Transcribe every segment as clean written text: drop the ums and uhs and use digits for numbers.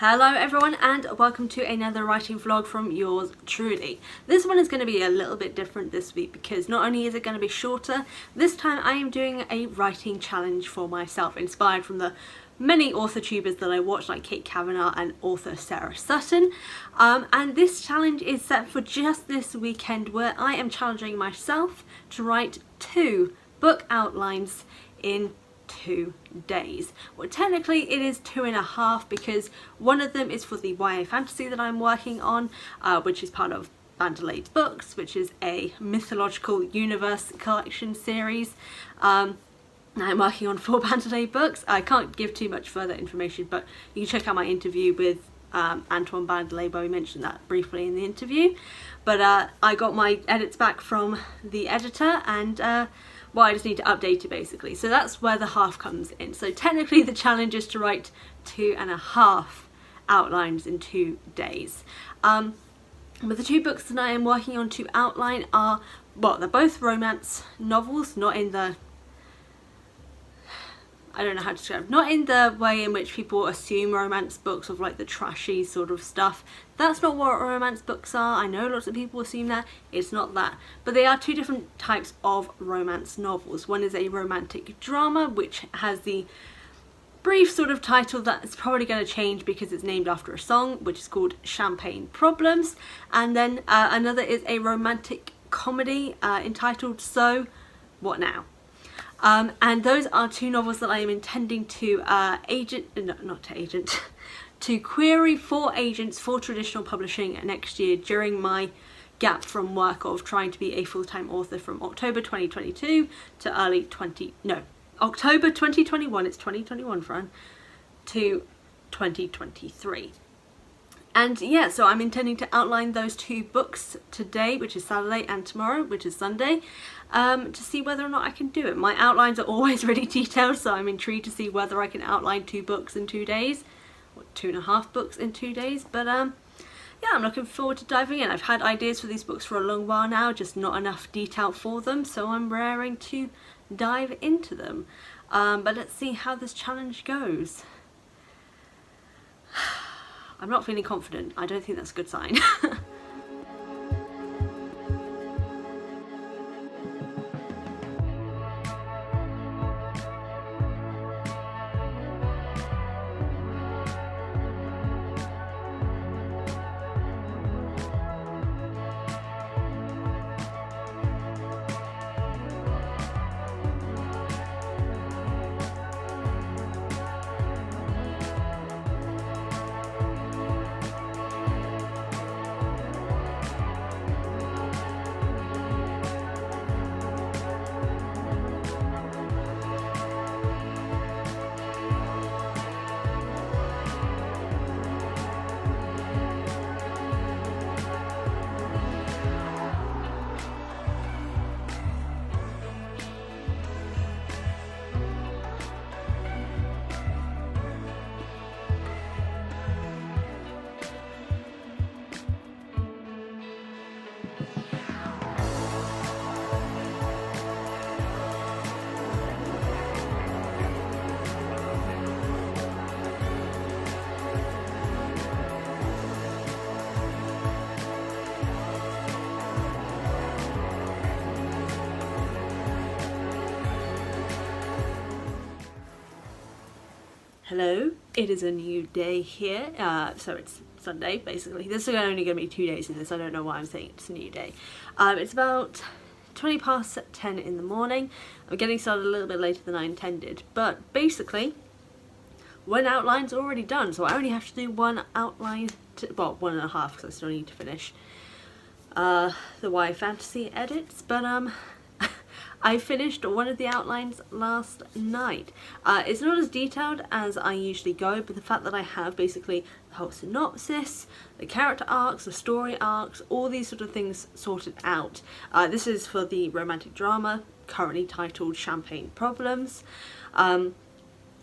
Hello everyone and welcome to another writing vlog from yours truly. This one is going to be a little bit different this week because not only is it going to be shorter, this time I am doing a writing challenge for myself inspired from the many author tubers that I watch like Cavanaugh and author Sarah Sutton. And this challenge is set for just this weekend where I am challenging myself to write 2 book outlines in 2 days. Well, technically it is 2.5 because one of them is for the YA fantasy that I'm working on, which is part of Mental Books, which is a mythological universe collection series. I'm working on 4 Mental books. I can't give too much further information, but you can check out my interview with Antoine Bandelet, where we mentioned that briefly in the interview. But I got my edits back from the editor and well, I just need to update it basically. So that's where the half comes in. So technically the challenge is to write 2.5 outlines in 2 days. But the 2 books that I am working on to outline are, well, they're both romance novels, not in the, I don't know how to describe, not in the way in which people assume romance books of like the trashy sort of stuff. That's not what romance books are. I know lots of people assume that. It's not that. But they are 2 different types of romance novels. One is a romantic drama, which has the brief sort of title that's probably going to change because it's named after a song, which is called Champagne Problems. And then another is a romantic comedy entitled So What Now? And those are 2 novels that I am intending to to query for agents for traditional publishing next year during my gap from work of trying to be a full-time author from October 2022 to October 2021, it's 2021, Fran, to 2023. And yeah, so I'm intending to outline those 2 books today, which is Saturday, and tomorrow, which is Sunday, to see whether or not I can do it. My outlines are always really detailed, so I'm intrigued to see whether I can outline 2 books in 2 days, or 2.5 books in 2 days. But yeah, I'm looking forward to diving in. I've had ideas for these books for a long while now, just not enough detail for them, so I'm raring to dive into them. But let's see how this challenge goes. I'm not feeling confident. I don't think that's a good sign. Hello, it is a new day here, so it's Sunday basically. This is only going to be 2 days in this, I don't know why I'm saying it's a new day. It's about 20 past 10 in the morning. I'm getting started a little bit later than I intended, but basically one outline's already done, so I only have to do 1 outline, well 1.5 because I still need to finish the YA fantasy edits, but I finished one of the outlines last night. It's not as detailed as I usually go, but the fact that I have basically the whole synopsis, the character arcs, the story arcs, all these sort of things sorted out. This is for the romantic drama, currently titled Champagne Problems,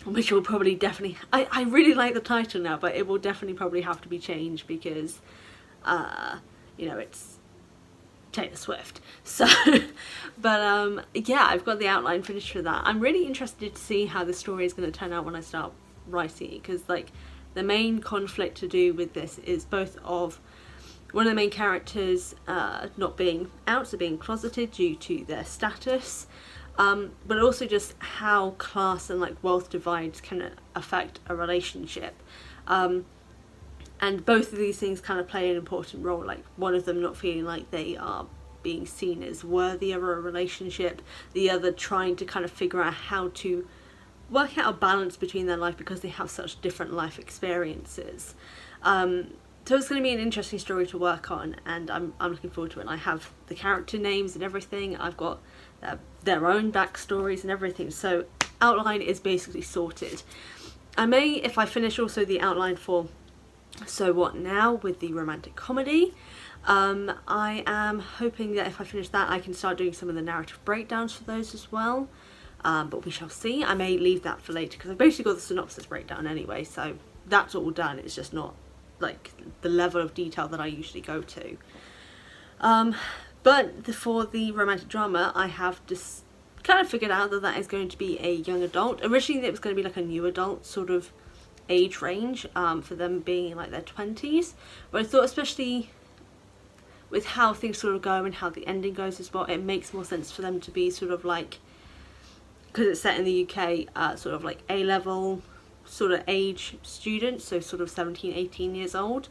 which will probably definitely, I really like the title now, but it will definitely probably have to be changed because, you know, it's Taylor Swift. So, but yeah, I've got the outline finished for that. I'm really interested to see how the story is going to turn out when I start writing it, because like the main conflict to do with this is both of one of the main characters not being out, so being closeted due to their status, but also just how class and like wealth divides can affect a relationship. And both of these things kind of play an important role, like one of them not feeling like they are being seen as worthy of a relationship, the other trying to kind of figure out how to work out a balance between their life because they have such different life experiences. So it's going to be an interesting story to work on, and I'm looking forward to it. I have the character names and everything, I've got their own backstories and everything, so outline is basically sorted. I may, if I finish also the outline for So What Now with the romantic comedy, I am hoping that if I finish that I can start doing some of the narrative breakdowns for those as well, but we shall see. I may leave that for later because I've basically got the synopsis breakdown anyway, so that's all done. It's just not like the level of detail that I usually go to. But for the romantic drama, I have just kind of figured out that that is going to be a young adult. Originally it was going to be like a new adult sort of age range, for them being in like their 20s, but I thought especially with how things sort of go and how the ending goes as well, it makes more sense for them to be sort of like, because it's set in the UK, sort of like A-level sort of age students, so sort of 17-18 years old,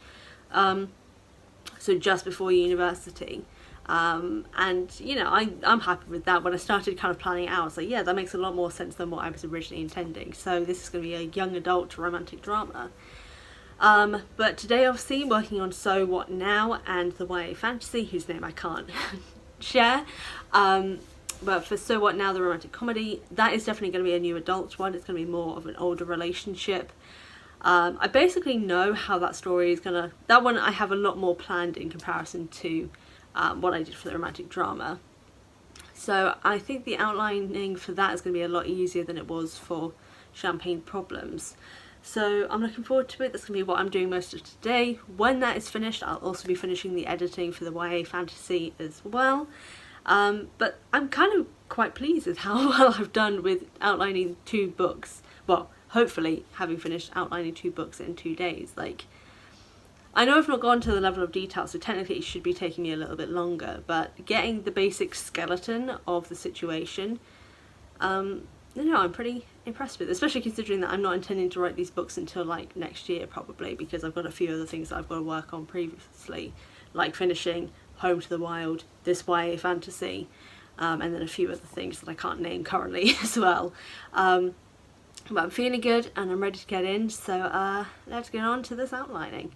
so just before university. And you know, I'm happy with that. When I started kind of planning it out, I was like, yeah, that makes a lot more sense than what I was originally intending. So this is going to be a young adult romantic drama. But today obviously working on So What Now and the YA fantasy, whose name I can't share. But for So What Now, the romantic comedy, that is definitely going to be a new adult one. It's going to be more of an older relationship. I basically know how that story is going to... That one I have a lot more planned in comparison to what I did for the romantic drama. So I think the outlining for that is going to be a lot easier than it was for Champagne Problems. So I'm looking forward to it. That's going to be what I'm doing most of today. When that is finished, I'll also be finishing the editing for the YA fantasy as well. But I'm kind of quite pleased with how well I've done with outlining 2 books. Well, hopefully having finished outlining 2 books in 2 days. Like, I know I've not gone to the level of detail, so technically it should be taking me a little bit longer, but getting the basic skeleton of the situation, you know, I'm pretty impressed with, especially considering that I'm not intending to write these books until like next year probably, because I've got a few other things that I've got to work on previously, like finishing Home to the Wild, this YA fantasy, and then a few other things that I can't name currently as well. But I'm feeling good and I'm ready to get in, so let's get on to this outlining.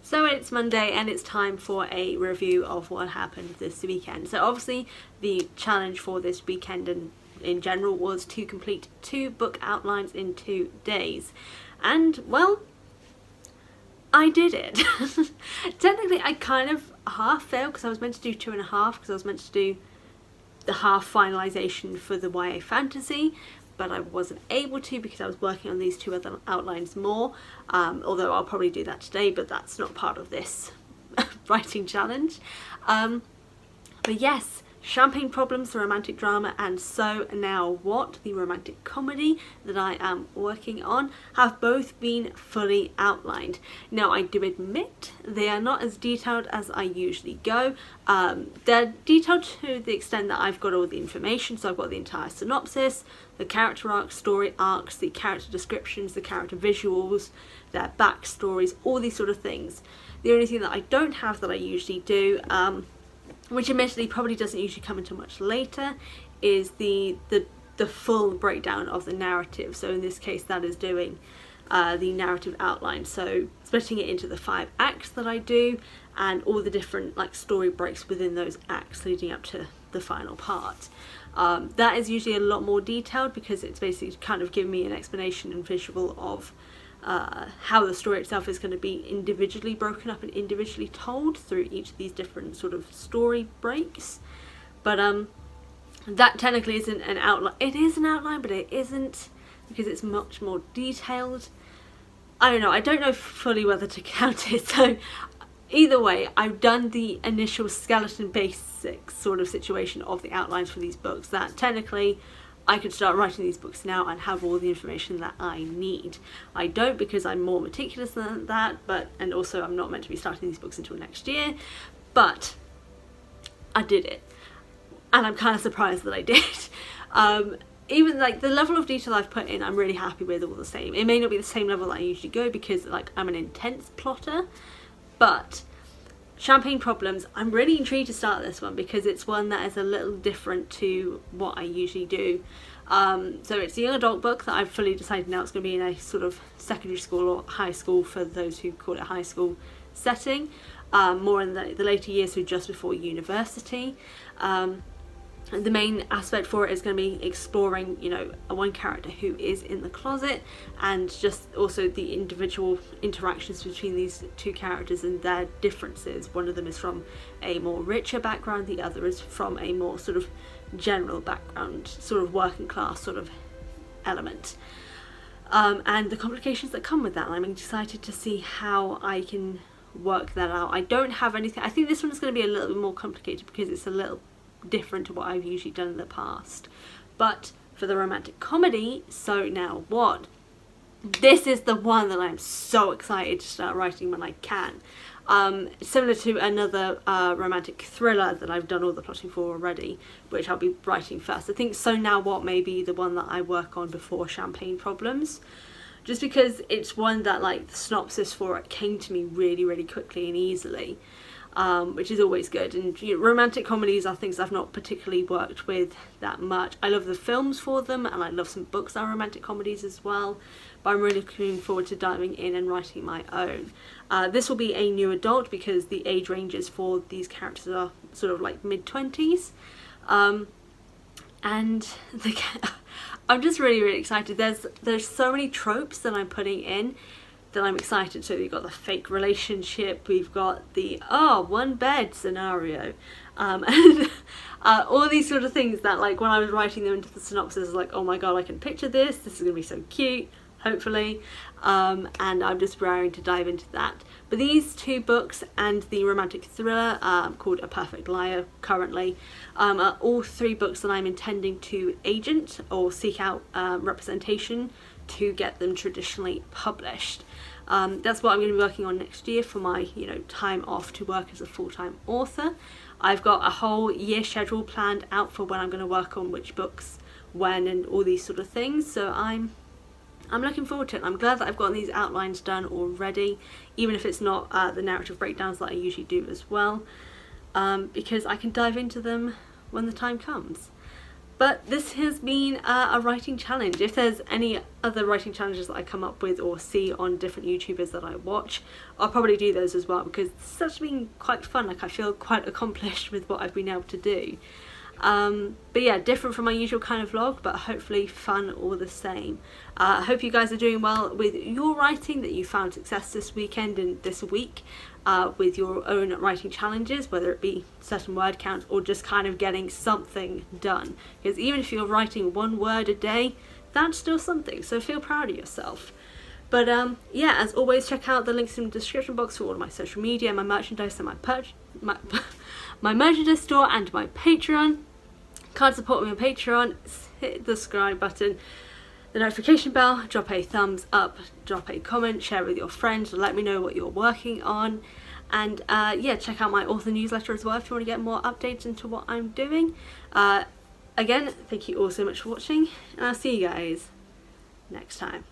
So it's Monday and it's time for a review of what happened this weekend. So obviously the challenge for this weekend and in general was to complete 2 book outlines in 2 days. And well, I did it. Technically I kind of half failed because I was meant to do 2.5 because I was meant to do the half finalisation for the YA fantasy, but I wasn't able to because I was working on these 2 other outlines more, although I'll probably do that today, but that's not part of this writing challenge. But yes, Champagne Problems, the romantic drama, and So Now What, the romantic comedy that I am working on, have both been fully outlined. Now I do admit they are not as detailed as I usually go. They're detailed to the extent that I've got all the information, so I've got the entire synopsis, the character arcs, story arcs, the character descriptions, the character visuals, their backstories, all these sort of things. The only thing that I don't have that I usually do, which admittedly probably doesn't usually come until much later, is the full breakdown of the narrative. So in this case that is doing the narrative outline, so splitting it into the 5 acts that I do and all the different like story breaks within those acts leading up to the final part. That is usually a lot more detailed because it's basically kind of giving me an explanation and visual of how the story itself is going to be individually broken up and individually told through each of these different sort of story breaks. But that technically isn't an outline. It is an outline, but it isn't, because it's much more detailed. I don't know. I don't know fully whether to count it. So either way, I've done the initial skeleton basic sort of situation of the outlines for these books, that technically I could start writing these books now and have all the information that I need. I don't, because I'm more meticulous than that, and also I'm not meant to be starting these books until next year, but I did it. And I'm kind of surprised that I did. Even like the level of detail I've put in, I'm really happy with all the same. It may not be the same level that I usually go because like I'm an intense plotter, but Champagne Problems, I'm really intrigued to start this one because it's one that is a little different to what I usually do. So it's a young adult book that I've fully decided now it's going to be in a sort of secondary school or high school, for those who call it high school setting, more in the later years, so just before university. The main aspect for it is going to be exploring, you know, one character who is in the closet, and just also the individual interactions between these 2 characters and their differences. One of them is from a more richer background, the other is from a more sort of general background, sort of working class sort of element. And the complications that come with that. I'm excited to see how I can work that out. I don't have anything. I think this one is going to be a little bit more complicated because it's a little different to what I've usually done in the past. But for the romantic comedy, So Now What, this is the one that I'm so excited to start writing when I can. Similar to another romantic thriller that I've done all the plotting for already, which I'll be writing first. I think So Now What may be the one that I work on before Champagne Problems, just because it's one that like the synopsis for it came to me really, really quickly and easily. Which is always good. And you know, romantic comedies are things I've not particularly worked with that much. I love the films for them, and I love some books that are romantic comedies as well, but I'm really looking forward to diving in and writing my own. This will be a new adult because the age ranges for these characters are sort of like mid-20s. And I'm just really, really excited. There's so many tropes that I'm putting in that I'm excited. So we've got the fake relationship, we've got the one bed scenario, and all these sort of things that, like, when I was writing them into the synopsis, I was like, oh my god, I can picture this is gonna be so cute, hopefully, and I'm just raring to dive into that. But these 2 books and the romantic thriller called A Perfect Liar currently are all 3 books that I'm intending to agent or seek out representation to get them traditionally published. That's what I'm going to be working on next year for my, you know, time off to work as a full-time author. I've got a whole year schedule planned out for when I'm going to work on which books, when, and all these sort of things. So I'm looking forward to it. I'm glad that I've gotten these outlines done already, even if it's not the narrative breakdowns that I usually do as well, because I can dive into them when the time comes. But this has been a writing challenge. If there's any other writing challenges that I come up with or see on different YouTubers that I watch, I'll probably do those as well, because it's actually been quite fun. Like, I feel quite accomplished with what I've been able to do. But yeah, different from my usual kind of vlog, but hopefully fun all the same. I hope you guys are doing well with your writing, that you found success this weekend and this week with your own writing challenges, whether it be certain word counts or just kind of getting something done. Because even if you're writing 1 word a day, that's still something, so feel proud of yourself. But yeah, as always, check out the links in the description box for all of my social media, my merchandise, and my merchandise store and my Patreon. Can't support me on Patreon, hit the subscribe button, the notification bell, drop a thumbs up, drop a comment, share with your friends, let me know what you're working on. And yeah, check out my author newsletter as well if you want to get more updates into what I'm doing. Again, thank you all so much for watching, and I'll see you guys next time.